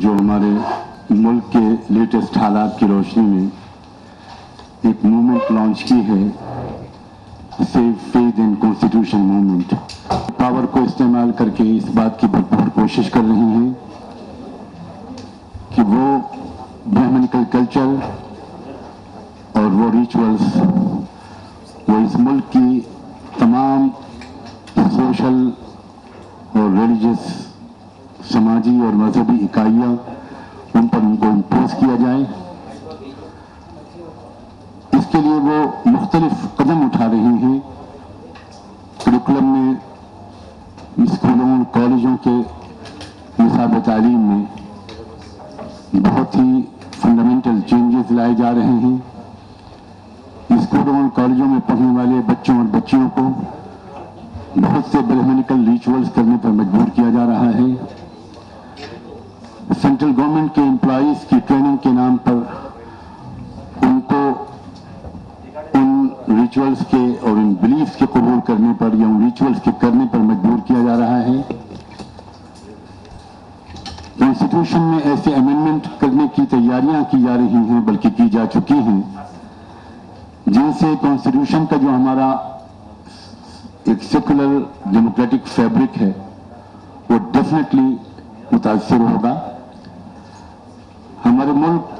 जो हमारे मुल्क के लेटेस्ट हालात की रोशनी में एक मूवमेंट लॉन्च की है, save faith in constitution movement. Power को इस्तेमाल करके इस बात की भरपूर कोशिश कर रही हैं कि वो ब्राह्मणिकल कल्चर और वो रिचुअल्स वो इस मुल्क की तमाम सोशल और रिलीजियस समाजी और मजहबी इकाइयाँ उन पर उनको इम्पोज किया जाए। इसके लिए वो मुख्तलिफ कदम उठा रही हैं। करिकुलम में स्कूलों और कॉलेजों के निसाब तालीम में बहुत ही फंडामेंटल चेंजेस लाए जा रहे हैं। स्कूलों और कॉलेजों में पढ़ने वाले बच्चों और बच्चियों को बहुत से ब्राह्मणिकल रिचुअल्स करने पर मजबूर किया जा रहा है। सेंट्रल गवर्नमेंट के एम्प्लॉइज की ट्रेनिंग के नाम पर उनको उन रिचुअल्स के और इन बिलीफ्स के कबूल करने पर या उन रिचुअल्स के करने पर मजबूर किया जा रहा है। कॉन्स्टिट्यूशन में ऐसे अमेंडमेंट करने की तैयारियां की जा रही हैं, बल्कि की जा चुकी हैं, जिनसे कॉन्स्टिट्यूशन का जो हमारा एक सेकुलर डेमोक्रेटिक फैब्रिक है वो डेफिनेटली मुतासिर होगा। हमारे मुल्क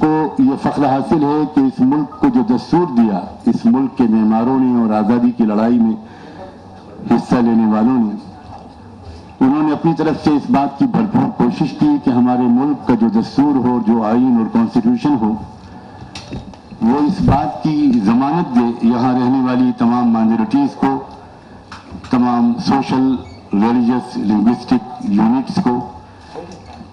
को ये फख्र हासिल है कि इस मुल्क को जो दस्तूर दिया, इस मुल्क के मेमारों ने और आज़ादी की लड़ाई में हिस्सा लेने वालों ने, उन्होंने अपनी तरफ से इस बात की भरपूर कोशिश की कि हमारे मुल्क का जो दस्तूर हो, जो आईन और कॉन्स्टिट्यूशन हो, वो इस बात की जमानत दे यहाँ रहने वाली तमाम माइनॉरिटीज़ को, तमाम सोशल, रिलीजियस, लिंग्विस्टिक यूनिट्स को,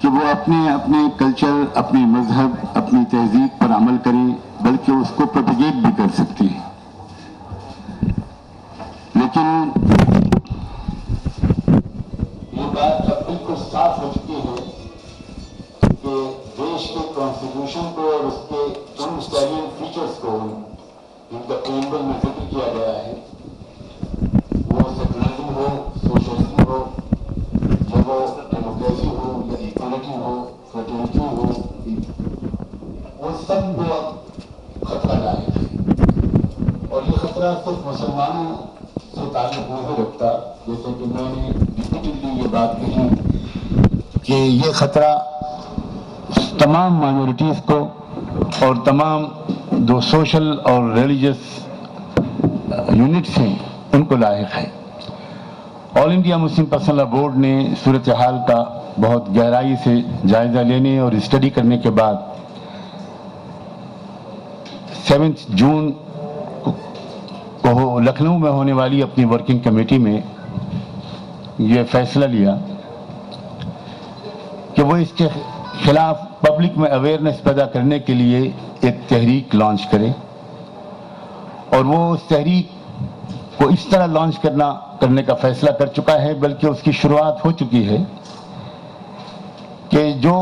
कि वो अपने अपने कल्चर, अपने मजहब, अपनी तहजीब पर अमल करें, बल्कि उसको प्रोपेगेट भी कर सकते हैं। लेकिन ये बात अब बिल्कुल साफ हो चुकी है कि देश के कॉन्स्टिट्यूशन को और उसके उन स्टैलियन फीचर्स को जिनका प्रीएम्बल में जिक्र किया गया है, वो सेकुलरिज्म हो, सोशलिज्म हो, या वो डेमोक्रेसी हो, या इक्वालिटी हो, फ्रेटर्निटी हो, वो सब को खतरा लायक है। और ये खतरा सिर्फ मुसलमानों से ताल्लुक नहीं रखता, जैसे कि मैंने रिपीटेडली ये बात कही कि ये खतरा तमाम माइनॉरिटीज़ को और तमाम जो सोशल और रिलीजियस यूनिट्स हैं उनको लायक है। All India Muslim personal law board ने सूरत हाल का बहुत गहराई से जायज़ा लेने और स्टडी करने के बाद 7 जून को लखनऊ में होने वाली अपनी वर्किंग कमेटी में ये फैसला लिया कि वो इसके खिलाफ पब्लिक में अवेयरनेस पैदा करने के लिए एक तहरीक लॉन्च करें, और वो उस तहरीक को इस तरह लॉन्च करने का फैसला कर चुका है, बल्कि उसकी शुरुआत हो चुकी है कि जो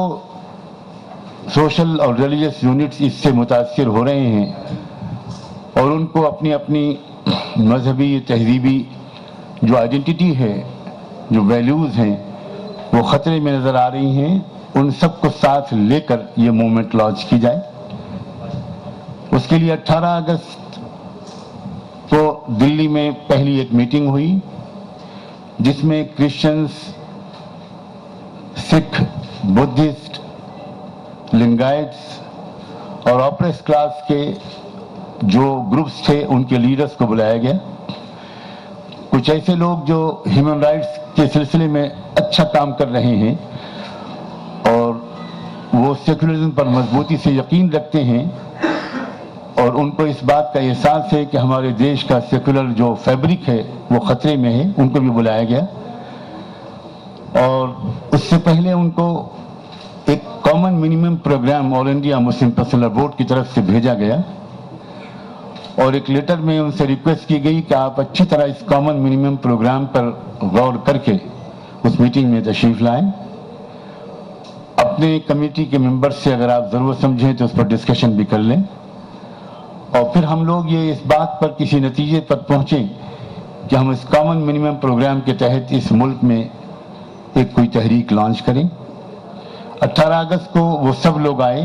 सोशल और रिलीजियस यूनिट्स इससे मुतासिर हो रहे हैं और उनको अपनी अपनी मजहबी, तहजीबी जो आइडेंटिटी है, जो वैल्यूज़ हैं, वो ख़तरे में नज़र आ रही हैं, उन सब को साथ लेकर ये मूवमेंट लॉन्च की जाए। उसके लिए 18 अगस्त को दिल्ली में पहली एक मीटिंग हुई, जिसमें क्रिश्चियंस, सिख, बुद्धिस्ट, लिंगायट्स और ऑप्रेस क्लास के जो ग्रुप्स थे उनके लीडर्स को बुलाया गया। कुछ ऐसे लोग जो ह्यूमन राइट्स के सिलसिले में अच्छा काम कर रहे हैं और वो सेकुलरिज्म पर मजबूती से यकीन रखते हैं और उनको इस बात का एहसास है कि हमारे देश का सेकुलर जो फैब्रिक है वो खतरे में है, उनको भी बुलाया गया। और उससे पहले उनको एक common minimum program all India Muslim personal law board की तरफ से भेजा गया और एक लेटर में उनसे रिक्वेस्ट की गई कि आप अच्छी तरह इस कॉमन मिनिमम प्रोग्राम पर गौर करके उस मीटिंग में तशरीफ लाएं। अपने कमेटी के मेंबर्स से अगर आप ज़रूरत समझें तो उस पर डिस्कशन भी कर लें, और फिर हम लोग ये इस बात पर किसी नतीजे पर पहुँचें कि हम इस कॉमन मिनिमम प्रोग्राम के तहत इस मुल्क में एक कोई तहरीक लॉन्च करें। 18 अगस्त को वो सब लोग आए,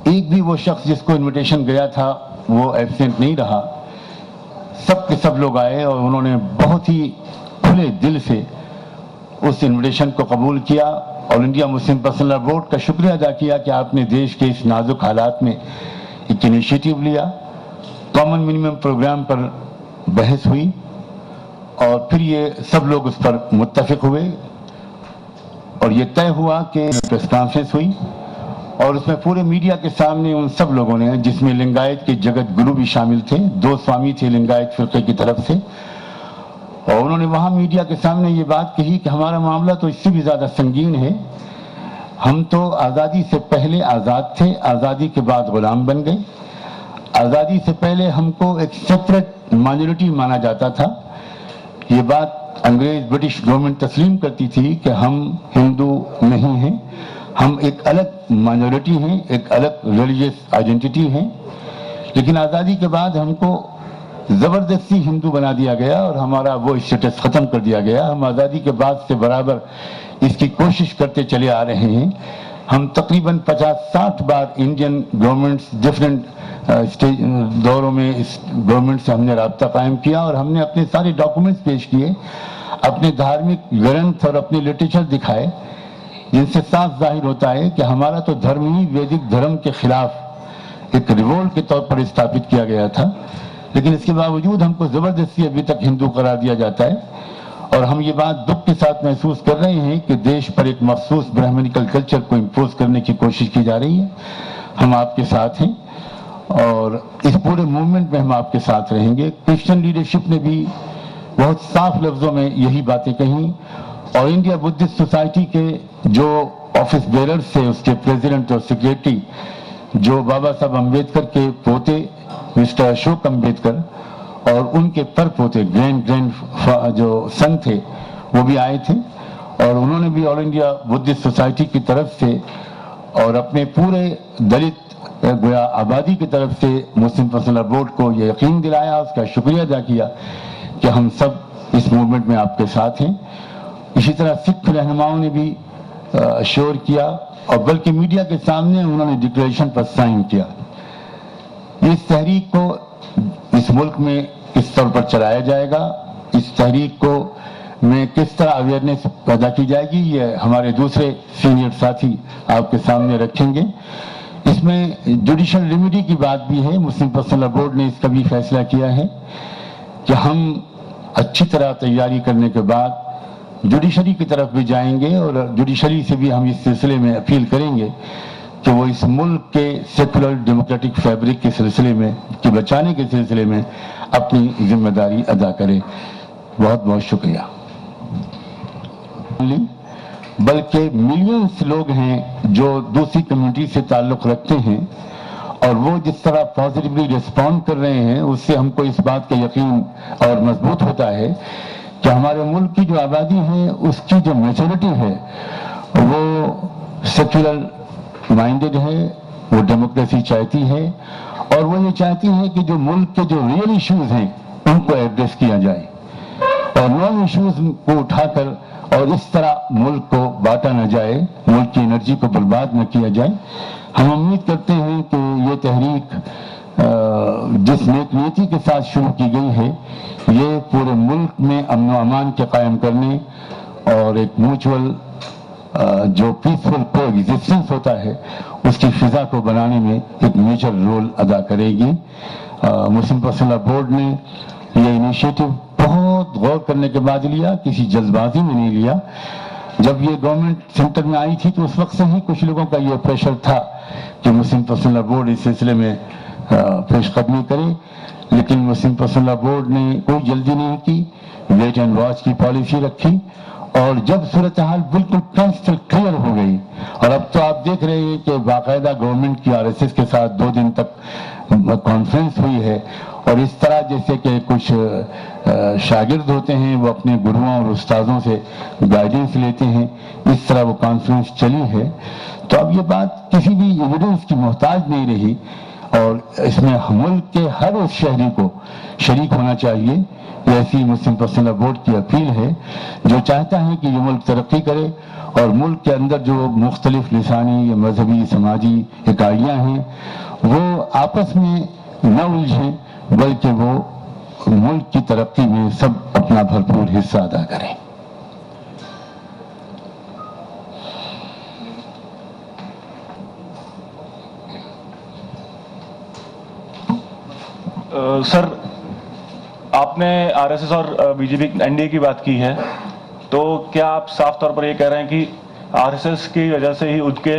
एक भी वो शख्स जिसको इनविटेशन गया था वो एब्सेंट नहीं रहा। सब के सब लोग आए और उन्होंने बहुत ही खुले दिल से उस इनविटेशन को कबूल किया। All India Muslim personal law board का शुक्रिया अदा किया कि आपने देश के इस नाजुक हालात में एक इनिशिएटिव लिया। कॉमन मिनिमम प्रोग्राम पर बहस हुई और फिर ये सब लोग उस पर मुत्तफिक हुए और ये तय हुआ कि प्रेस कॉन्फ्रेंस हुई और उसमें पूरे मीडिया के सामने उन सब लोगों ने, जिसमें लिंगायत के जगत गुरु भी शामिल थे, 2 स्वामी थे लिंगायत फिरके की तरफ से, और उन्होंने वहां मीडिया के सामने ये बात कही कि हमारा मामला तो इससे भी ज्यादा संगीन है। हम तो आज़ादी से पहले आज़ाद थे, आज़ादी के बाद गुलाम बन गए। आज़ादी से पहले हमको एक सेपरेट माइनॉरिटी माना जाता था। ये बात अंग्रेज ब्रिटिश गवर्नमेंट तस्लीम करती थी कि हम हिंदू नहीं हैं, हम एक अलग माइनॉरिटी हैं, एक अलग रिलीजियस आइडेंटिटी हैं। लेकिन आज़ादी के बाद हमको ज़बरदस्ती हिंदू बना दिया गया और हमारा वो स्टेटस ख़त्म कर दिया गया। हम आज़ादी के बाद से बराबर इसकी कोशिश करते चले आ रहे हैं। हम तकरीबन 50-60 बार इंडियन गवर्नमेंट्स डिफरेंट दौरों में इस गवर्नमेंट से हमने राब्ता कायम किया और हमने अपने सारे डॉक्यूमेंट्स पेश किए, अपने धार्मिक ग्रंथ और अपने लिटरेचर दिखाए, जिनसे साफ जाहिर होता है कि हमारा तो धर्म ही वैदिक धर्म के खिलाफ एक रिवोल्ट के तौर पर स्थापित किया गया था। लेकिन इसके बावजूद हमको ज़बरदस्ती अभी तक हिंदू करार दिया जाता है और हम ये बात दुख के साथ महसूस कर रहे हैं कि देश पर एक मखसूस ब्राह्मणिकल कल्चर को इम्पोज करने की कोशिश की जा रही है। हम आपके साथ हैं और इस पूरे मूवमेंट में हम आपके साथ रहेंगे। क्रिश्चियन लीडरशिप ने भी बहुत साफ लफ्जों में यही बातें कही और इंडिया बुद्धिस्ट सोसाइटी के जो ऑफिस बेरर्स थे, उसके प्रेसिडेंट और सेक्रेटरी, जो बाबा साहब अम्बेडकर के पोते मिस्टर अशोक अम्बेडकर और उनके पर पोते ग्रैंड जो सन थे, वो भी आए थे और उन्होंने भी ऑल इंडिया बुद्धिस्ट सोसाइटी की तरफ से और अपने पूरे दलित गोया आबादी की तरफ से मुस्लिम पर्सनल लॉ बोर्ड को ये यकीन दिलाया, उसका शुक्रिया अदा किया कि हम सब इस मूवमेंट में आपके साथ हैं। इसी तरह सिख रहनुमाओं ने भी अश्योर किया और बल्कि मीडिया के सामने उन्होंने डिक्लेरेशन पर साइन किया। इस तहरीक को इस मुल्क में किस तौर पर चलाया जाएगा, इस तहरीक को में किस तरह अवेयरनेस पैदा की जाएगी, ये हमारे दूसरे सीनियर साथी आपके सामने रखेंगे। इसमें जुडिशल रेमेडी की बात भी है। मुस्लिम पर्सनल लॉ बोर्ड ने इसका भी फैसला किया है कि हम अच्छी तरह तैयारी करने के बाद जुडिशरी की तरफ भी जाएंगे और जुडिशरी से भी हम इस सिलसिले में अपील करेंगे कि वो इस मुल्क के सेकुलर डेमोक्रेटिक फैब्रिक के सिलसिले में, के बचाने के सिलसिले में अपनी जिम्मेदारी अदा करे। बहुत बहुत शुक्रिया। बल्कि मिलियंस लोग हैं जो दूसरी कम्युनिटी से ताल्लुक़ रखते हैं और वो जिस तरह पॉजिटिवली रिस्पॉन्ड कर रहे हैं, उससे हमको इस बात का यकीन और मजबूत होता है कि हमारे मुल्क की जो आबादी है उसकी जो मेजॉरिटी है वो सेक्युलर माइंडेड है, वो डेमोक्रेसी चाहती है और वो ये चाहती है कि जो मुल्क के जो रियल इश्यूज हैं उनको एड्रेस किया जाए और नॉन इश्यूज को उठाकर और इस तरह मुल्क को बांटा न जाए, मुल्क की एनर्जी को बर्बाद न किया जाए। हम उम्मीद करते हैं कि ये तहरीक जिस नेक नीति के साथ शुरू की गई है, ये पूरे मुल्क में अमन व अमान के कायम करने और एक म्यूचुअल जो पीसफुल को एग्जिस्टेंस होता है उसकी फिजा को बनाने में एक मेजर रोल अदा करेगी। मुस्लिम पर्सनल लॉ बोर्ड ने ये इनिशिएटिव बहुत गौर करने के बाद लिया, किसी जल्दबाजी में नहीं लिया। जब ये गवर्नमेंट सेंटर में आई थी तो उस वक्त से ही कुछ लोगों का ये प्रेशर था कि मुस्लिम पर्सनल लॉ बोर्ड इस सिलसिले में पेशकदमी करे, लेकिन मुस्लिम पर्सनल लॉ बोर्ड ने कोई जल्दी नहीं की, वेट एंड वॉच की पॉलिसी रखी और जब सूरत हाल बिल्कुल क्रिस्टल क्लियर हो गई और अब तो आप देख रहे हैं कि बाकायदा गवर्नमेंट की आरएसएस के साथ 2 दिन तक कॉन्फ्रेंस हुई है और इस तरह जैसे कि कुछ शागिर्द होते हैं वो अपने गुरुओं और उस्तादों से गाइडेंस लेते हैं, इस तरह वो कॉन्फ्रेंस चली है। तो अब ये बात किसी भी एविडेंस की मोहताज नहीं रही और इसमें मुल्क के हर उस शहरी को शरीक होना चाहिए ये ऐसी मुस्लिम पर्सनल बोर्ड की अपील है जो चाहता है कि ये मुल्क तरक्की करे और मुल्क के अंदर जो मुख्तलिफ लिसानी या मजहबी समाजी इकाइयाँ हैं वो आपस में न उलझें बल्कि वो मुल्क की तरक्की में सब अपना भरपूर हिस्सा अदा करें। सर, आपने आरएसएस और बीजेपी एनडीए की बात की है, तो क्या आप साफ तौर पर ये कह रहे हैं कि आरएसएस की वजह से ही उनके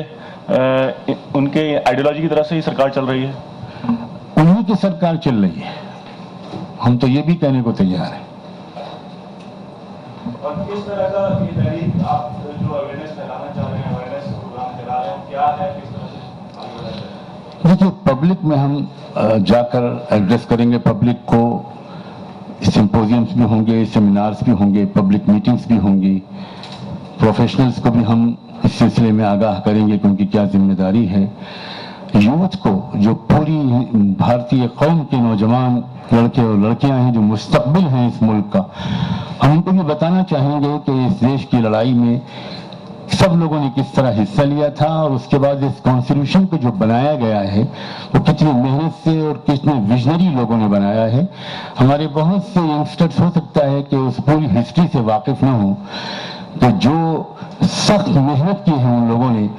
आइडियोलॉजी की तरफ से ही सरकार चल रही है? उन्हीं की सरकार चल रही है, हम तो ये भी कहने को तैयार हैं। और किस तरह का ये तहरीक आप जो अवेयरनेस फैलाना चाह रहे हैं, अवेयरनेस प्रोग्राम चला रहे हैं, क्या है, किस तरह से आगे बढ़ाना चाह रहे हैं? देखिए, पब्लिक में हम जाकर एड्रेस करेंगे पब्लिक को, सिंपोजियम्स भी होंगे, सेमिनार्स भी होंगे, पब्लिक मीटिंग्स भी होंगी, प्रोफेशनल्स को भी हम इस सिलसिले में आगाह करेंगे क्योंकि क्या जिम्मेदारी है यूथ को, जो पूरी भारतीय कौम के नौजवान लड़के और लड़कियां हैं जो मुस्तकबिल हैं इस मुल्क का, हम उनको भी बताना चाहेंगे कि इस देश की लड़ाई में सब लोगों ने किस तरह हिस्सा लिया था और उसके बाद इस कॉन्स्टिट्यूशन को जो बनाया गया है वो कितनी मेहनत से और कितने विजनरी लोगों ने बनाया है। हमारे बहुत से यंगस्टर्स हो सकता है कि उस पूरी हिस्ट्री से वाकिफ न हो, तो जो सख्त मेहनत की है उन लोगों ने,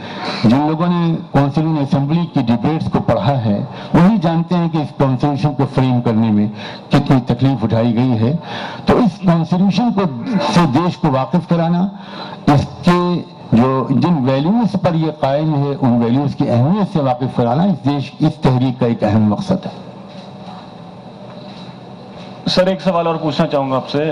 जिन लोगों ने कॉन्स्टिट्यूशन असेंबली की डिबेट्स को पढ़ा है, वही जानते हैं कि इस कॉन्स्टिट्यूशन को फ्रेम करने में कितनी तकलीफ उठाई गई है। तो इस कॉन्स्टिट्यूशन को से देश को वाकिफ कराना, इसके जो जिन वैल्यूज पर ये कायम है उन वैल्यूज की अहमियत से वाकिफ कराना इस तहरीक का एक अहम मकसद है। सर, एक सवाल और पूछना चाहूंगा आपसे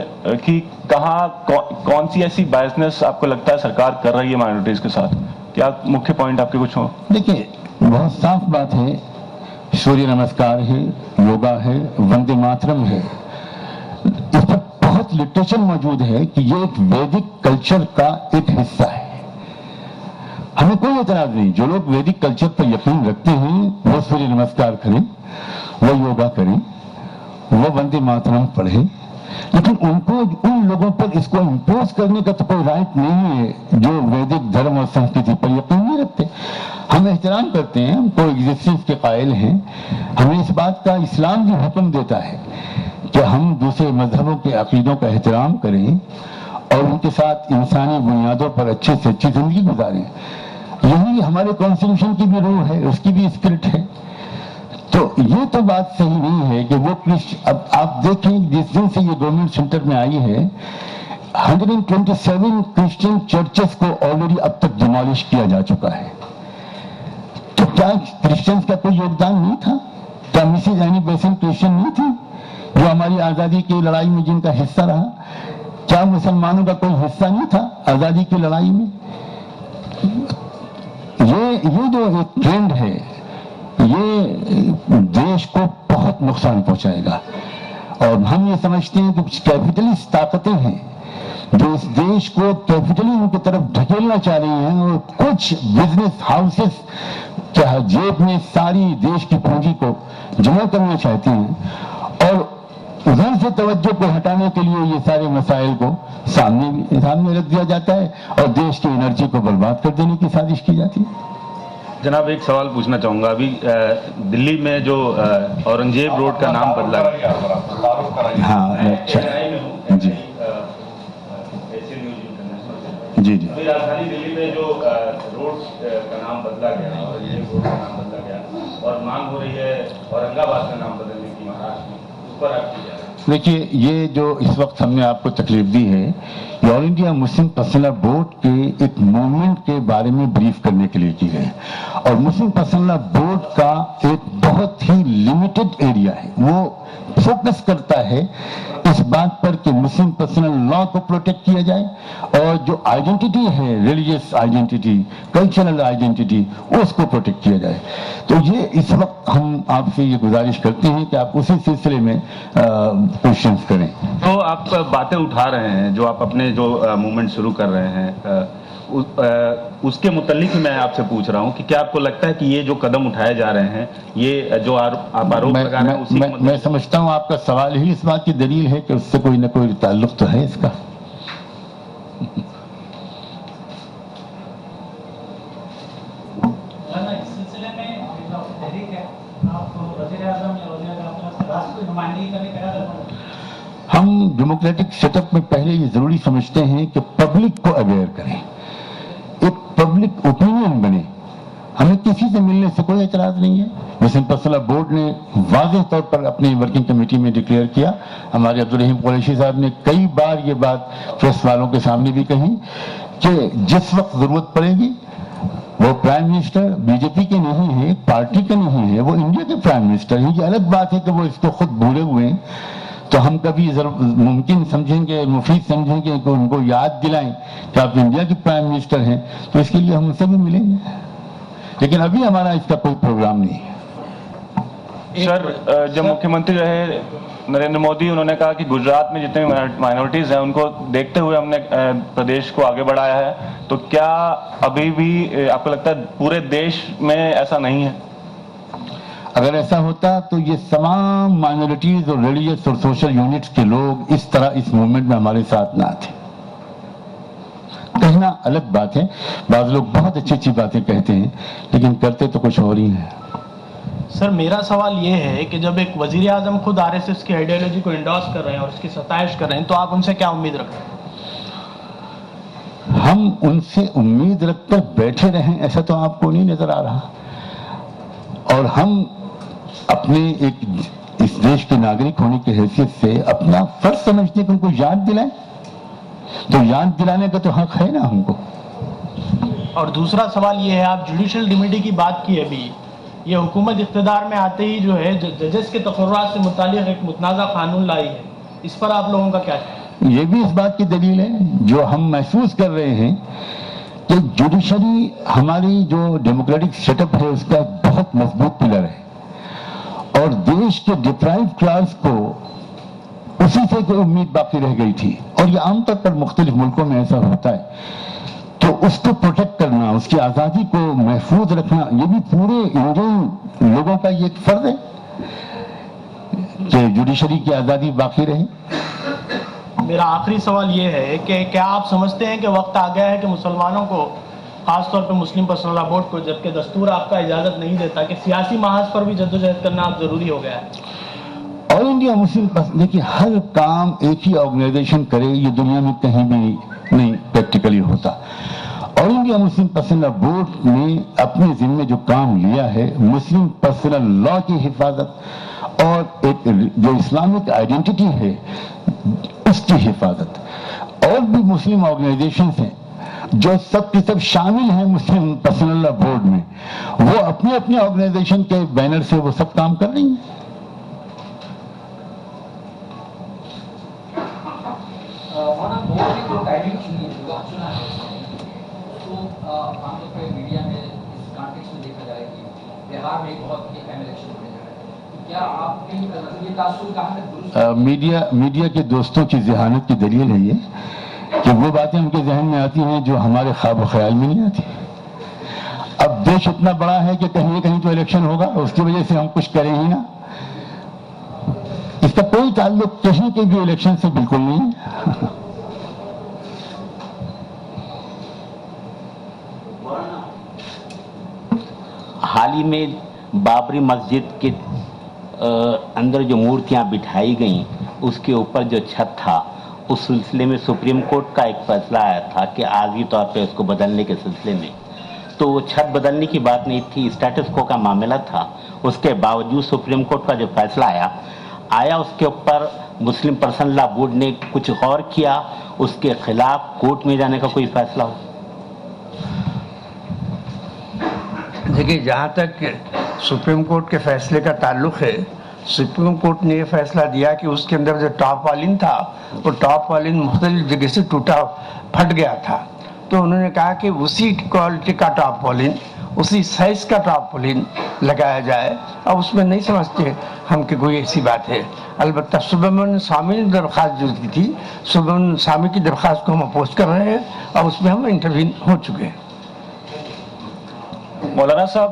कि कौन सी ऐसी बायसनेस आपको लगता है सरकार कर रही है माइनॉरिटीज के साथ? क्या मुख्य पॉइंट आपके कुछ हो? देखिए, बहुत साफ बात है, सूर्य नमस्कार है, योगा है, वंदे मातरम है, इस पर बहुत लिटरेचर मौजूद है कि ये एक वैदिक कल्चर का एक हिस्सा है। हमें कोई एतराज नहीं, जो लोग वैदिक कल्चर पर यकीन रखते हैं वो सूर्य नमस्कार करें, वो योगा करें, वो वंदे मातरम पढ़ें, लेकिन उनको उन लोगों पर इसको इम्पोज करने का तो कोई राइट नहीं है जो वैदिक धर्म और संस्कृति पर यकीन नहीं रखते। हम एहतराम करते हैं, हम को एग्जिस्टेंस के कायल हैं, हमें इस बात का इस्लाम भी हुक्म देता है कि हम दूसरे मजहबों के अकीदों का एहतराम करें और उनके साथ इंसानी बुनियादों पर अच्छे से अच्छी जिंदगी गुजारें। यही हमारे कॉन्स्टिट्यूशन की भी रूह है, उसकी भी स्पिरिट है। तो ये तो बात सही नहीं है कि वो अब आप देखें, जिस दिन से ये गवर्नमेंट सेंटर में आई है 127 क्रिश्चियन चर्चेस को ऑलरेडी अब तक डिमोलिश किया जा चुका है। तो क्या क्रिश्चियंस का कोई योगदान नहीं था? क्या मिसेज एनी बेसेंट क्रिश्चियन नहीं थी जो हमारी आजादी की लड़ाई में जिनका हिस्सा रहा? क्या मुसलमानों का कोई हिस्सा नहीं था आजादी की लड़ाई में? ये जो एक ट्रेंड है ये देश को बहुत नुकसान पहुंचाएगा और हम ये समझते हैं कि कुछ कैपिटलिस्ट ताकतें हैं जो इस देश को कैपिटलिज्म की तरफ ढकेलना चाह रही हैं और कुछ बिजनेस हाउसेस क्या जेब में सारी देश की पूंजी को जमा करना चाहती हैं और उधर से तवज्जो को हटाने के लिए ये सारे मसाइल को सामने रख दिया जाता है और देश की एनर्जी को बर्बाद कर देने की साजिश की जाती है। जनाब, एक सवाल पूछना चाहूंगा। अभी दिल्ली में जो औरंगजेब रोड का नाम बदला गया, हाँ अच्छा जी जी जी, अभी राजधानी दिल्ली में जो रोड का नाम बदला गया, औरंगजेब रोड का नाम बदला गया और मांग हो रही है औरंगाबाद का नाम बदलने की महाराष्ट्र में, उस पर आप क्या? देखिए, ये जो इस वक्त हमने आपको तकलीफ दी है ये all India Muslim personal board के एक मूवमेंट के बारे में ब्रीफ करने के लिए की गई और मुस्लिम पर्सनल बोर्ड का एक बहुत ही लिमिटेड एरिया है, वो फोकस करता है इस बात पर कि मुस्लिम पर्सनल लॉ को प्रोटेक्ट किया जाए और जो आइडेंटिटी है, रिलीजियस आइडेंटिटी, कल्चरल आइडेंटिटी, उसको प्रोटेक्ट किया जाए। तो ये इस वक्त हम आपसे ये गुजारिश करते हैं कि आप उसी सिलसिले में क्वेश्चंस करें। तो आप बातें उठा रहे हैं, जो आप अपने जो मूवमेंट शुरू कर रहे हैं उसके मुतल्लिक ही मैं आपसे पूछ रहा हूँ कि क्या आपको लगता है कि ये जो कदम उठाए जा रहे हैं, ये जो आप आरोप लगा रहे हैं उसी मैं समझता हूँ आपका सवाल ही इस बात की दलील है कि उससे कोई ना कोई ताल्लुक तो है इसका। हम डेमोक्रेटिक सेटअप में पहले ये जरूरी समझते हैं कि पब्लिक को अवेयर करें, एक पब्लिक ओपिनियन बने। हमें किसी से मिलने से कोई एतराज नहीं है। मुस्लिम पर्सनल लॉ बोर्ड ने वाज़ेह तौर पर अपनी वर्किंग कमेटी में डिक्लेयर किया। हमारे अब्दुल रहीम कुरैशी साहब ने कई बार ये बात प्रेस वालों के सामने भी कही कि जिस वक्त जरूरत पड़ेगी, वो प्राइम मिनिस्टर बीजेपी के नहीं है, पार्टी के नहीं है, वो इंडिया के प्राइम मिनिस्टर हैं। ये अलग बात है कि वो इसको खुद भूले हुए हैं, तो हम कभी मुमकिन समझेंगे, मुफीद समझेंगे कि उनको याद दिलाएं कि आप इंडिया के प्राइम मिनिस्टर हैं, तो इसके लिए हम उनसे भी मिलेंगे, लेकिन अभी हमारा इसका कोई प्रोग्राम नहीं है। सर, जब मुख्यमंत्री रहे नरेंद्र मोदी, उन्होंने कहा कि गुजरात में जितने माइनॉरिटीज हैं उनको देखते हुए हमने प्रदेश को आगे बढ़ाया है, तो क्या अभी भी आपको लगता है पूरे देश में ऐसा नहीं है? अगर ऐसा होता तो ये तमाम माइनॉरिटीज और रिलीजियस और सोशल यूनिट्स के लोग इस तरह इस मूवमेंट में हमारे साथ ना थे। कहना अलग बात है, बाज़ लोग बहुत अच्छी अच्छी बातें कहते हैं लेकिन करते तो कुछ और ही है। सर, मेरा सवाल ये है कि जब एक वजीर आजम खुद आरएसएस की आइडियोलॉजी को इंडोर्स कर रहे हैं और उसकी सताइश कर रहे हैं, तो आप उनसे क्या उम्मीद रख रहे हैं? हम उनसे उम्मीद रखकर बैठे रहें ऐसा तो आपको नहीं नजर आ रहा। और हम अपने एक इस देश के नागरिक होने की हैसियत से अपना फर्ज समझते कि उनको याद दिलाएं, तो याद दिलाने का तो हक है ना हमको। और दूसरा सवाल ये है, आप जुडिशल डिमिटी की बात की अभी, ये हुकूमत इख्तिदार में आते ही जो है जजेस के तफर्रुआत से मुतालिक एक मुतनाज़ा कानून लाई है, इस पर आप लोगों का क्या है? ये भी इस बात की दलील है जो हम महसूस कर रहे हैं कि जुडिशरी हमारी जो डेमोक्रेटिक सेटअप है उसका एक बहुत मजबूत पिलर है, और देश के डिप्राइव क्लास को उसी से कोई उम्मीद बाकी रह गई थी, और ये आमतौर पर मुख्तलिफ मुल्कों में ऐसा होता है। तो उसको प्रोटेक्ट करना, उसकी आज़ादी को महफूज रखना, ये भी पूरे इंडियन लोगों का ये एक फर्ज है कि जुडिशरी की आज़ादी बाकी रहे। मेरा आखिरी सवाल ये है कि क्या आप समझते हैं कि वक्त आ गया है कि मुसलमानों को, खासतौर पर मुस्लिम पर्सनल लॉ बोर्ड को, जबकि दस्तूर आपका इजाज़त नहीं देता, कि सियासी महाज पर भी जद्दोजहद करना अब जरूरी हो गया है? ऑल इंडिया मुस्लिम, देखिए हर काम एक ही ऑर्गेनाइजेशन करे ये दुनिया में कहीं भी नहीं प्रैक्टिकली होता। All India Muslim personal law board ने अपने जिम्मे जो काम लिया है, मुस्लिम पर्सनल लॉ की हिफाजत और एक जो इस्लामिक आइडेंटिटी है उसकी हिफाजत, और भी मुस्लिम ऑर्गेनाइजेशंस हैं जो सब की सब शामिल हैं मुस्लिम पर्सनल लॉ बोर्ड में, वो अपने अपने ऑर्गेनाइजेशन के बैनर से वो सब काम कर रही हैं। मीडिया में इस कॉन्टेक्स्ट में देखा जाए कि बिहार में बहुत ही अहम इलेक्शन होने जा रहा है, क्या आपके ये तासुर कहाँ तक दुरुस्त? मीडिया के दोस्तों की जहानत की दलील है ये कि वो बातें उनके जहन में आती हैं जो हमारे ख्वाब ख्याल में नहीं आती। अब देश इतना बड़ा है कि कहीं न कहीं तो इलेक्शन होगा, उसकी वजह से हम कुछ करें ही ना। इसका कोई ताल्लुक कहीं के भी इलेक्शन से बिल्कुल नहीं है। हाल ही में बाबरी मस्जिद के अंदर जो मूर्तियां बिठाई गईं, उसके ऊपर जो छत था, उस सिलसिले में सुप्रीम कोर्ट का एक फैसला आया था कि आर्जी तौर पे उसको बदलने के सिलसिले में, तो वो छत बदलने की बात नहीं थी, स्टेटस को का मामला था। उसके बावजूद सुप्रीम कोर्ट का जो फैसला आया उसके ऊपर मुस्लिम पर्सनल लॉ बोर्ड ने कुछ गौर किया, उसके खिलाफ कोर्ट में जाने का कोई फैसला हो? देखिए, जहाँ तक सुप्रीम कोर्ट के फैसले का ताल्लुक है, सुप्रीम कोर्ट ने यह फैसला दिया कि उसके अंदर जो टॉप वालिन था वो टॉप वालिन मुख्तलिफ जगह से टूटा फट गया था, तो उन्होंने कहा कि उसी क्वालिटी का टॉप वालिन उसी साइज का टारपोलिन लगाया जाए। अब उसमें नहीं समझते हम कि कोई ऐसी बात है। अलबत्ता सुब्रमण्यम स्वामी ने दरख्वास्त जो दी थी, सुब्रमण्यम स्वामी की दरख्वास्त को हम अपोज कर रहे हैं और उसमें हम इंटरवीन हो चुके हैं। मौलाना साहब,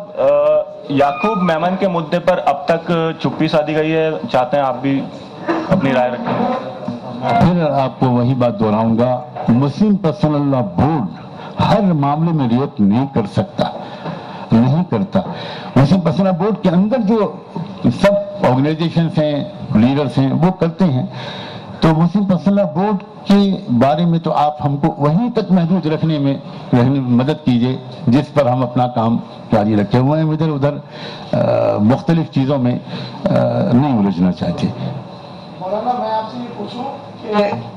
याकूब मेमन के मुद्दे पर अब तक चुप्पी साधी गई है, चाहते हैं आप भी अपनी राय रखें? फिर आपको वही बात दोहराऊंगा, मुस्लिम पर्सनल लॉ बोर्ड हर मामले में रिएक्ट नहीं कर सकता, नहीं करता। मुस्लिम पर्सनल बोर्ड के अंदर जो सब ऑर्गेनाइजेशंस हैं, लीडर्स हैं, वो करते हैं। तो मुस्लिम पर्सनल लॉ बोर्ड के बारे में तो आप हमको वहीं तक महदूद रखने में मदद कीजिए जिस पर हम अपना काम जारी रखे हुए हैं। इधर उधर मुख्तलिफ चीज़ों में नहीं उलझना चाहते। मौलाना, मैं आपसे ये पूछूं कि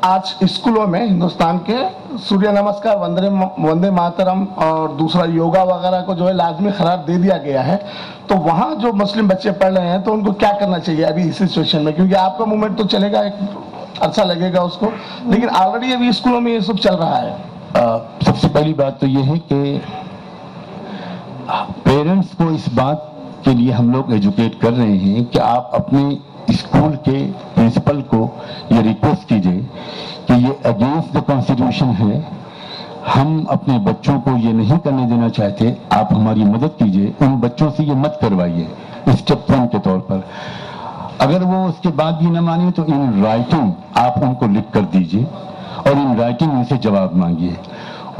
आज स्कूलों में हिंदुस्तान के सूर्य नमस्कार, वंदे मातरम और दूसरा योगा वगैरह को जो है लाजमी करार दे दिया गया है, तो वहाँ जो मुस्लिम बच्चे पढ़ रहे हैं तो उनको क्या करना चाहिए अभी इस सिचुएशन में? क्योंकि आपका मूवमेंट तो चलेगा, एक अच्छा लगेगा उसको, लेकिन ऑलरेडी अभी स्कूलों में ये सब चल रहा है। सबसे पहली बात तो ये है कि पेरेंट्स को इस बात के लिए हम लोग एजुकेट कर रहे हैं कि आप अपने स्कूल के प्रिंसिपल को ये रिक्वेस्ट कीजिए कि ये अगेंस्ट द कॉन्स्टिट्यूशन है, हम अपने बच्चों को ये नहीं करने देना चाहते, आप हमारी मदद कीजिए, उन बच्चों से ये मत करवाइए स्टेप 1 के तौर पर। अगर वो उसके बाद भी न माने तो इन राइटिंग आप उनको लिख कर दीजिए और इन राइटिंग उनसे जवाब मांगिए।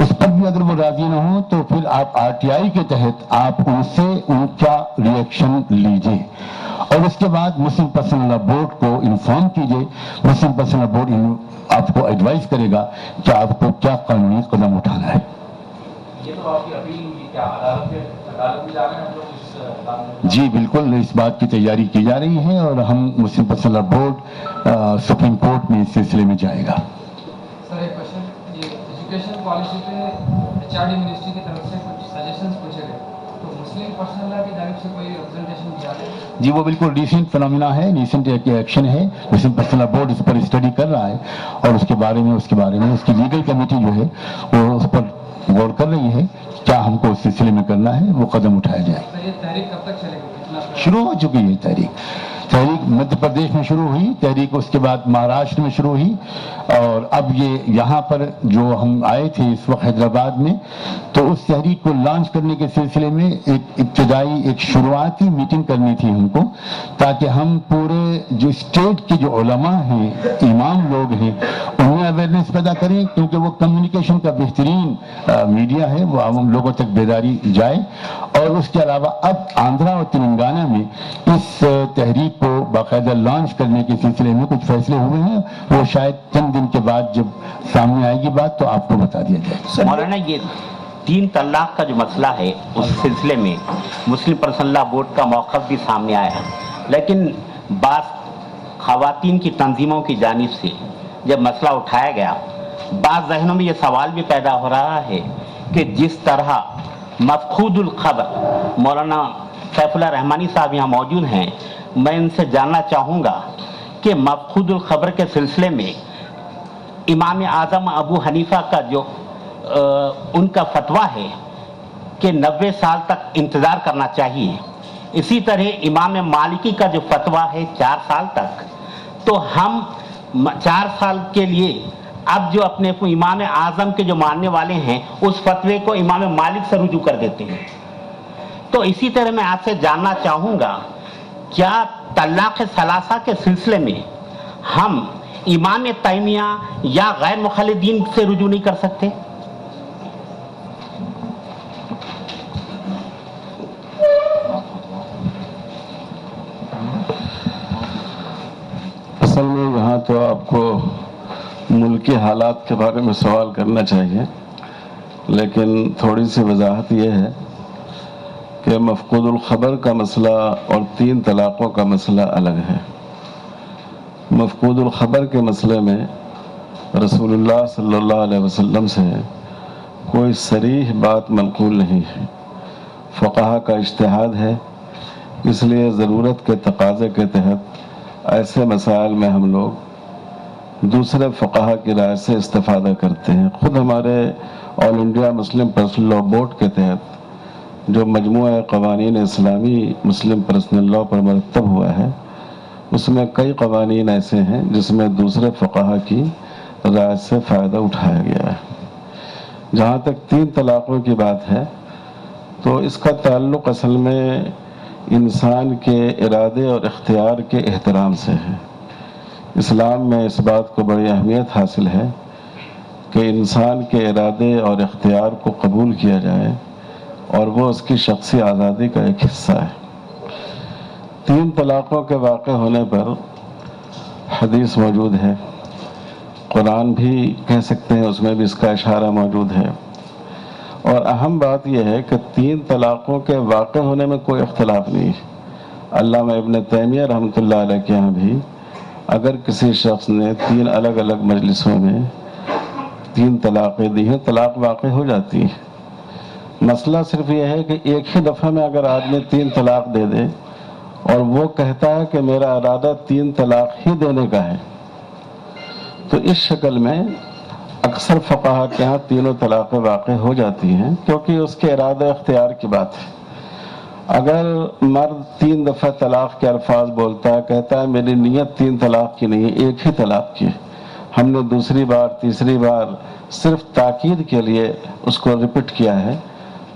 उस पर भी अगर वो राजी ना हो तो फिर आप RTI के तहत आप उनसे उनका रिएक्शन लीजिए और उसके बाद मुस्लिम पर्सनल लॉ बोर्ड को इन्फॉर्म कीजिए। मुस्लिम पर्सनल लॉ बोर्ड आपको एडवाइस करेगा कि आपको क्या कानूनी कदम उठाना है। ये तो आपकी अपील हुई, क्या अदालत में जा रहे हैं हम लोग इस? जी बिल्कुल, इस बात की तैयारी की जा रही है और हम Muslim personal law board supreme court में इस सिलसिले में जाएगा। सर, एक क्वेश्चन, ये एजुकेशन पॉलिसी पे HRD मिनिस्ट्री की तरफ से कुछ सजेशंस पूछे गए, तो मुस्लिम पर्सनल लॉ की जानिब से कोई रिप्रेजेंटेशन दिया है? जी, वो बिल्कुल रिसेंट फिनोमिना है, रिसेंट एक्शन है। मुस्लिम पर्सनल लॉ बोर्ड इस पर स्टडी कर रहा है और उसके बारे में उसकी लीगल कमेटी जो है वो उस पर गौर कर रही है क्या हमको उस सिलसिले में करना है, वो कदम उठाया जाए। सर, ये तहरीक कब तक चलेगी? शुरू हो चुकी है तहरीक मध्य प्रदेश में शुरू हुई तहरीक, उसके बाद महाराष्ट्र में शुरू हुई और अब ये यहाँ पर जो हम आए थे इस वक्त हैदराबाद में, तो उस तहरीक को लॉन्च करने के सिलसिले में एक इब्तदाई एक शुरुआती मीटिंग करनी थी हमको, ताकि हम पूरे जो स्टेट के जो उलमा हैं, इमाम लोग हैं, उनमें अवेयरनेस पैदा करें, क्योंकि वो कम्युनिकेशन का बेहतरीन मीडिया है, वो आम लोगों तक बेदारी जाए। और उसके अलावा अब आंध्रा और तेलंगाना में इस तहरीक को बाकायदा लॉन्च करने के सिलसिले में कुछ फैसले हुए हैं, वो शायद चंद दिन के बाद जब सामने आएगी बात तो आपको बता दिया जाए। मौलाना, ये 3 तलाक का जो मसला है उस सिलसिले में मुस्लिम पर्सनल लॉ बोर्ड का मौक़िफ़ भी सामने आया है, लेकिन बास ख़वातीन की तंजीमों की जानिब से जब मसला उठाया गया, बाज़ ज़हनों में ये सवाल भी पैदा हो रहा है कि जिस तरह मफ़क़ूदुल ख़बर, मौलाना सैफुल्लाह रहमानी साहब यहाँ मौजूद हैं, मैं इनसे जानना चाहूँगा कि मफ़क़ूदुल ख़बर के सिलसिले में इमाम आज़म अबू हनीफ़ा का जो उनका फतवा है कि 90 साल तक इंतज़ार करना चाहिए, इसी तरह इमाम मालिकी का जो फतवा है 4 साल तक, तो हम 4 साल के लिए अब जो अपने को इमाम आज़म के जो मानने वाले हैं उस फतवे को इमाम मालिक से रुजू कर देते हैं। तो इसी तरह मैं आपसे जानना चाहूँगा, क्या तलाक़ सलासा के सिलसिले में हम इमाम तैमिया या गैर मुखल्लिदीन से रुजू नहीं कर सकते? असल में यहाँ तो आपको मुल्की हालात के बारे में सवाल करना चाहिए, लेकिन थोड़ी सी वजाहत यह है कि मफ़क़ूदुल ख़बर का मसला और 3 तलाक़ों का मसला अलग है। मफ़क़ूदुल ख़बर के मसले में रसूलुल्लाह सल्लल्लाहु अलैहि वसल्लम से कोई सरीह बात मनक़ूल नहीं है, फ़क़हा का इज्तिहाद है, इसलिए ज़रूरत के तकाज़े के तहत ऐसे मसाइल में हम लोग दूसरे फ़क़हा की राय से इस्तिफ़ादा करते हैं। ख़ुद हमारे all India Muslim personal law board के तहत جو مجموعہ قوانین اسلامی مسلم پرسنل لاء پر مرتب ہوا ہے، اس میں کئی قوانین ایسے ہیں جس میں دوسرے فقہا کی رائے سے فائدہ اٹھایا گیا ہے۔ جہاں تک 3 طلاقوں کی بات ہے تو اس کا تعلق اصل میں انسان کے ارادے اور اختیار کے احترام سے ہے۔ اسلام میں اس بات کو بڑی اہمیت حاصل ہے کہ انسان کے ارادے اور اختیار کو قبول کیا جائے اور وہ اس کی شخصی آزادی کا ایک حصہ ہے۔ 3 طلاقوں کے واقع ہونے پر حدیث موجود ہے، قرآن بھی کہہ سکتے ہیں، اس میں بھی اس کا اشارہ موجود ہے، اور اہم بات یہ ہے کہ 3 طلاقوں کے واقع ہونے میں کوئی اختلاف نہیں ہے۔ علامہ ابن تیمیہ رحمۃ اللہ علیہ کے یہاں بھی اگر کسی شخص نے 3 الگ الگ مجلسوں میں 3 طلاقیں دی ہیں، طلاق واقع ہو جاتی ہے۔ مسئلہ صرف یہ ہے کہ ایک ہی دفعہ میں اگر آدمی 3 طلاق دے دے اور وہ کہتا ہے کہ میرا ارادہ 3 طلاق ہی دینے کا ہے، تو اس شکل میں اکثر فقہا کے یہاں تینوں طلاقیں واقع ہو جاتی ہیں، کیونکہ اس کے ارادہ اختیار کی بات ہے۔ اگر مرد 3 دفعہ طلاق کے الفاظ بولتا ہے، کہتا ہے میری نیت 3 طلاق کی نہیں ہے، ایک ہی طلاق کی ہے، ہم نے دوسری بار تیسری بار صرف تاکید کے لیے اس کو ریپیٹ کیا ہے،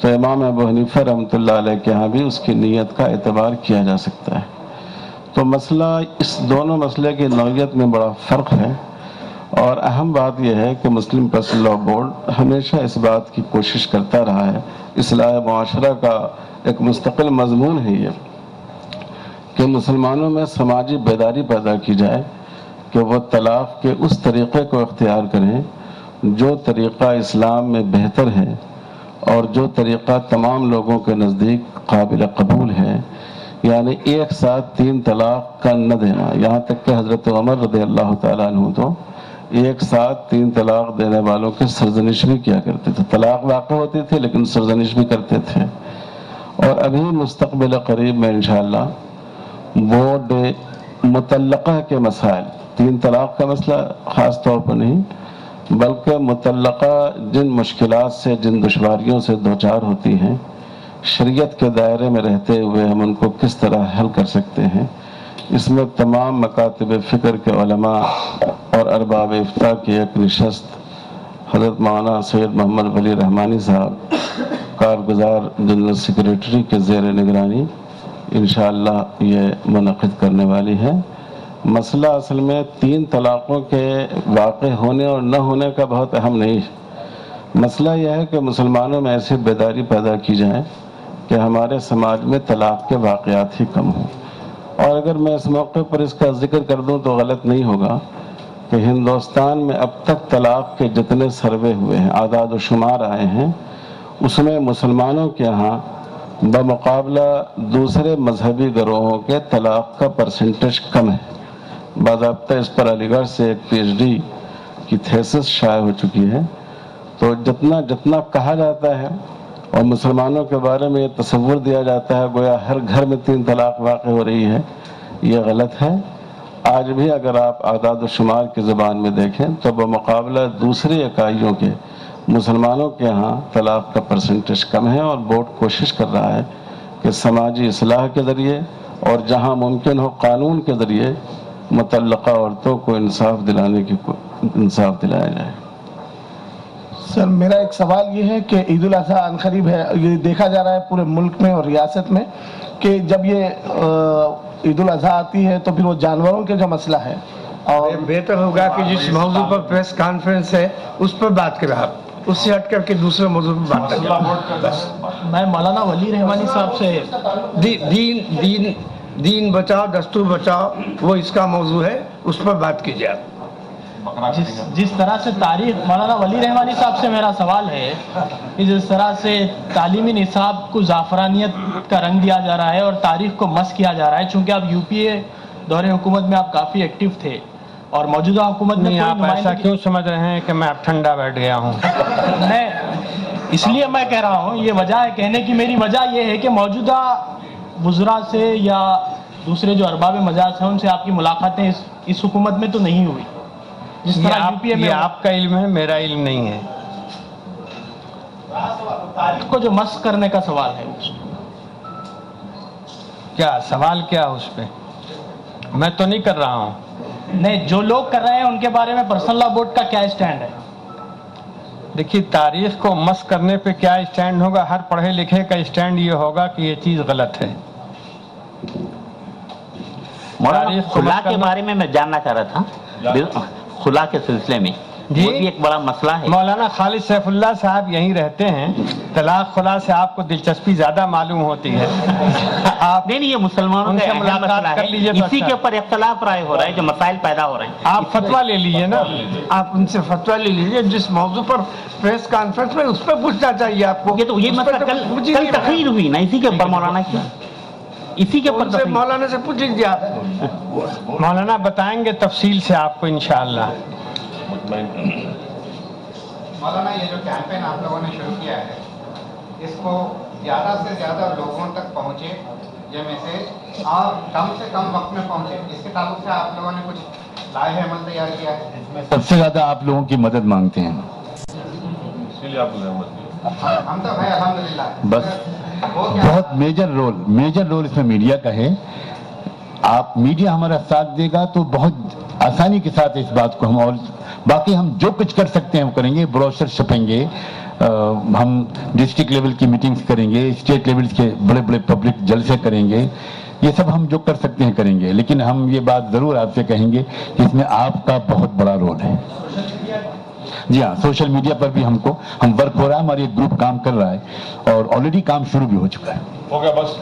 تو امام ابو حنیفہ رحمۃ اللہ علیہ کے ہاں بھی اس کی نیت کا اعتبار کیا جا سکتا ہے۔ تو مسئلہ، اس دونوں مسئلے کی نوعیت میں بڑا فرق ہے، اور اہم بات یہ ہے کہ مسلم پرسنل لاء بورڈ ہمیشہ اس بات کی کوشش کرتا رہا ہے، اصلاح معاشرہ کا ایک مستقل مضمون ہے یہ، کہ مسلمانوں میں سماجی بیداری پیدا کی جائے کہ وہ طلاق کے اس طریقے کو اختیار کریں جو طریقہ اسلام میں بہتر ہے اور جو طریقہ تمام لوگوں کے نزدیک قابل قبول ہے، یعنی ایک ساتھ 3 طلاق کا نہ دینا۔ یہاں تک کہ حضرت عمر رضی اللہ تعالیٰ عنہ تو ایک ساتھ 3 طلاق دینے والوں کی سرزنش بھی کیا کرتے تھے، طلاق واقع ہوتی تھی لیکن سرزنش بھی کرتے تھے۔ اور ابھی مستقبل قریب میں انشاءاللہ بورڈ مطلقہ کے مسائل، 3 طلاق کا مسئلہ خاص طور پر نہیں بلکہ مطلقہ جن مشکلات سے، جن دشواریوں سے دوچار ہوتی ہیں، شریعت کے دائرے میں رہتے ہوئے ہم ان کو کس طرح حل کر سکتے ہیں، اس میں تمام مکاتب فکر کے علماء اور ارباب افتاء کی ایک نشست حضرت مولانا سید محمد ولی رحمانی صاحب کارگزار جنرل سیکریٹری کے زیر نگرانی انشاءاللہ یہ منعقد کرنے والی ہے۔ مسئلہ اصل میں 3 طلاقوں کے واقع ہونے اور نہ ہونے کا بہت اہم نہیں ہے، مسئلہ یہ ہے کہ مسلمانوں میں ایسی بیداری پیدا کی جائے کہ ہمارے سماج میں طلاق کے واقعات ہی کم ہوں۔ اور اگر میں اس موقع پر اس کا ذکر کر دوں تو غلط نہیں ہوگا کہ ہندوستان میں اب تک طلاق کے جتنے سروے ہوئے ہیں، اعداد و شمار آئے ہیں، اس میں مسلمانوں کے ہاں بمقابلہ دوسرے مذہبی گروہوں کے طلاق کا پرسنٹیج کم ہے۔ باضابطہ اس پر علی گڑھ سے ایک PhD کی تھیسس شائع ہو چکی ہے۔ تو جتنا کہا جاتا ہے اور مسلمانوں کے بارے میں یہ تصور دیا جاتا ہے گویا ہر گھر میں 3 طلاق واقع ہو رہی ہے، یہ غلط ہے۔ آج بھی اگر آپ اعداد و شمار کی زبان میں دیکھیں تو بمقابلہ دوسری اکائیوں کے مسلمانوں کے ہاں طلاق کا پرسنٹیج کم ہے، اور بورڈ کوشش کر رہا ہے کہ سماجی اصلاح کے ذریعے اور جہاں ممکن ہو قانون کے ذریعے متعلقہ عورتوں کو انصاف دلایا جائے۔ سر میرا ایک سوال یہ ہے کہ عید الاضحیٰ عنقریب ہے، یہ دیکھا جا رہا ہے پورے ملک میں اور ریاست میں کہ جب یہ عید الاضحیٰ آتی ہے تو پھر وہ جانوروں کے جو مسئلہ ہے، اور بہتر ہوگا کہ جس موضوع پر پریس کانفرنس ہے اس پر بات کریں، آپ اس سے ہٹ کر کے دوسرے موضوع پر بات کریں۔ میں مولانا ولی رحمانی صاحب سے دین بچاؤ دستور بچاؤ وہ اس کا موضوع ہے، اس پر بات کیجیے آپ۔ جس طرح سے تاریخ، مولانا ولی رحمانی صاحب سے میرا سوال ہے کہ جس طرح سے تعلیمی نصاب کو زعفرانیت کا رنگ دیا جا رہا ہے اور تاریخ کو مس کیا جا رہا ہے، چونکہ آپ UPA دور حکومت میں آپ کافی ایکٹیو تھے اور موجودہ حکومت میں آپ ایسا کیوں سمجھ رہے ہیں کہ میں اب ٹھنڈا بیٹھ گیا ہوں؟ میں اس لیے میں کہہ رہا ہوں، یہ وجہ ہے کہنے کی، میری وجہ یہ ہے کہ موجودہ وزراء سے یا دوسرے جو ارباب مجاز ہیں ان سے آپ کی ملاقاتیں اس حکومت میں تو نہیں ہوئی، جس طرح UPA میں۔ آپ کا علم ہے، میرا علم نہیں ہے۔ तारीख को जो मस्क करने का सवाल है क्या सवाल क्या है उस पे? मैं तो नहीं कर रहा हूँ। नहीं, जो लोग कर रहे हैं उनके बारे में पर्सनल लॉ बोर्ड का क्या स्टैंड है? देखिए, तारीख को मस्क करने पे क्या स्टैंड होगा? हर पढ़े लिखे का स्टैंड ये होगा कि ये चीज गलत है। मौलाना खुला के बारे में मैं जानना चाह रहा था, खुला के सिलसिले में जी, वो भी एक बड़ा मसला है। मौलाना खालिद सैफुल्लाह साहब यहीं रहते हैं। तलाक खुला से आपको दिलचस्पी ज्यादा मालूम होती है। आप नहीं, ये मुसलमानों उनसे का अहम मसला मुलाकात कर है, लीजिए तो इसी अच्छा। के ऊपर इख्तलाफ राय हो रहा है, जो मसाइल पैदा हो रहे हैं। आप फतवा ले लीजिए ना, आप उनसे फतवा ले लीजिए। जिस मौजू पर प्रेस कॉन्फ्रेंस में उस पर पूछना चाहिए आपको। ये तो ये उस पर मसला तो कल पूछ ही कल नहीं रहा। तकरीर हुई ना इसी के ऊपर मौलाना की, इसी के ऊपर उनसे तकरीर। मौलाना से पूछ लीजिए आप। मौलाना बताएंगे तफसील से आपको इंशाअल्लाह। मौलाना, ये जो कैंपेन आप लोगों ने शुरू किया है, इसको ज़्यादा से ज़्यादा लोगों तक पहुँचे ये मैसेज, और कम से कम वक्त में पहुँचे, इसके ताल्लुक से आप लोगों ने कुछ लाए अमल तैयार किया है? सबसे ज्यादा आप लोगों की मदद मांगते हैं, इसलिए आपको जहमत हम तो भाई अल्हम्दुलिल्लाह। बस वो क्या बहुत मेजर रोल इसमें मीडिया का है। आप मीडिया हमारा साथ देगा तो बहुत आसानी के साथ इस बात को हम, और बाकी हम जो कुछ कर सकते हैं हम करेंगे। ब्रोशर छपेंगे, हम डिस्ट्रिक्ट लेवल की मीटिंग्स करेंगे, स्टेट लेवल के बड़े बड़े पब्लिक जलसे करेंगे, ये सब हम जो कर सकते हैं करेंगे। लेकिन हम ये बात जरूर आपसे कहेंगे कि इसमें आपका बहुत बड़ा रोल है। जी हाँ, सोशल मीडिया पर भी हम वर्क हो रहा है, हमारी एक ग्रुप काम कर रहा है और ऑलरेडी काम शुरू भी हो चुका है। हो गया बस।